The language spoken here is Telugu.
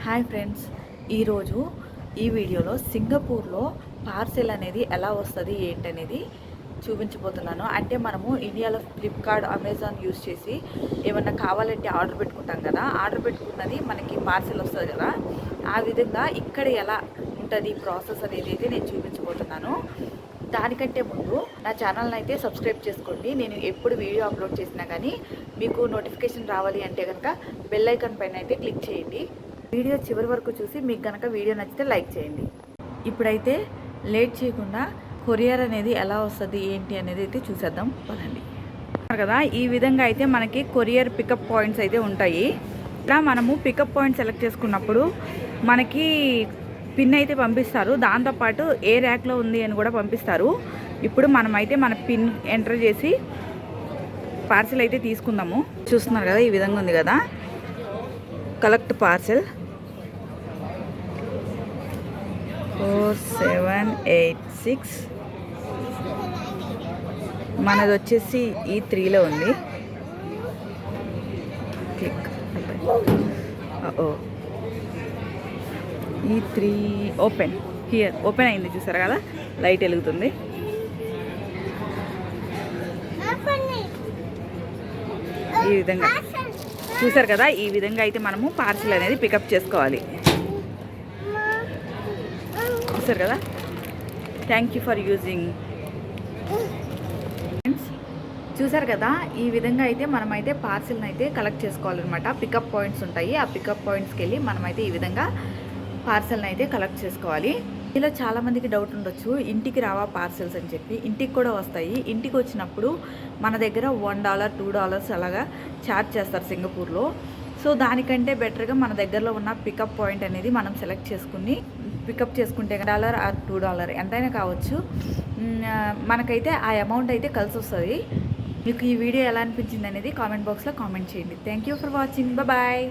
హాయ్ ఫ్రెండ్స్, ఈరోజు ఈ వీడియోలో సింగపూర్లో పార్సెల్ అనేది ఎలా వస్తుంది ఏంటనేది చూపించబోతున్నాను. అంటే మనము ఇండియాలో ఫ్లిప్కార్ట్, అమెజాన్ యూస్ చేసి ఏమన్నా కావాలంటే ఆర్డర్ పెట్టుకుంటాం కదా, ఆర్డర్ పెట్టుకున్నది మనకి పార్సెల్ వస్తుంది కదా, ఆ విధంగా ఇక్కడ ఎలా ఉంటుంది ప్రాసెస్ అనేది అయితే నేను చూపించబోతున్నాను. దానికంటే ముందు నా ఛానల్ని అయితే సబ్స్క్రైబ్ చేసుకోండి. నేను ఎప్పుడు వీడియో అప్లోడ్ చేసినా కానీ మీకు నోటిఫికేషన్ రావాలి అంటే కనుక బెల్ ఐకాన్ పైన అయితే క్లిక్ చేయండి. వీడియో చివరి వరకు చూసి మీకు కనుక వీడియో నచ్చితే లైక్ చేయండి. ఇప్పుడైతే లేట్ చేయకుండా కొరియర్ అనేది ఎలా వస్తుంది ఏంటి అనేది అయితే చూసేద్దాం పదండి. కదా ఈ విధంగా అయితే మనకి కొరియర్ పికప్ పాయింట్స్ అయితే ఉంటాయి. ఇలా మనము పికప్ పాయింట్ సెలెక్ట్ చేసుకున్నప్పుడు మనకి పిన్ అయితే పంపిస్తారు, దాంతోపాటు ఏ ర్యాక్లో ఉంది అని కూడా పంపిస్తారు. ఇప్పుడు మనమైతే మన పిన్ ఎంటర్ చేసి పార్సిల్ అయితే తీసుకుందాము. చూస్తున్నారు కదా, ఈ విధంగా ఉంది కదా, కలెక్ట్ పార్సెల్ 4786. మనది వచ్చేసి E3లో ఉంది. Click E3 open here. Open అయింది, చూసారు కదా, లైట్ వెలుగుతుంది. ఈ విధంగా చూసారు కదా, ఈ విధంగా అయితే మనము పార్సిల్ అనేది పికప్ చేసుకోవాలి. చూసారు కదా, థ్యాంక్ యూ ఫర్ యూజింగ్. చూసారు కదా, ఈ విధంగా అయితే మనమైతే పార్సిల్ని అయితే కలెక్ట్ చేసుకోవాలన్నమాట. పికప్ పాయింట్స్ ఉంటాయి, ఆ పికప్ పాయింట్స్కి వెళ్ళి మనమైతే ఈ విధంగా పార్సెల్ని అయితే కలెక్ట్ చేసుకోవాలి. ఇలా చాలామందికి డౌట్ ఉండొచ్చు, ఇంటికి రావా పార్సెల్స్ అని చెప్పి. ఇంటికి కూడా వస్తాయి. ఇంటికి వచ్చినప్పుడు మన దగ్గర $1, $2 అలాగా ఛార్జ్ చేస్తారు సింగపూర్లో. సో దానికంటే బెటర్గా మన దగ్గరలో ఉన్న పికప్ పాయింట్ అనేది మనం సెలెక్ట్ చేసుకుని పికప్ చేసుకుంటే $1 or $2 ఎంతైనా కావచ్చు, మనకైతే ఆ అమౌంట్ అయితే కలిసి వస్తుంది. మీకు ఈ వీడియో ఎలా అనిపించింది అనేది కామెంట్ బాక్స్లో కామెంట్ చేయండి. Thank you for watching. Bye.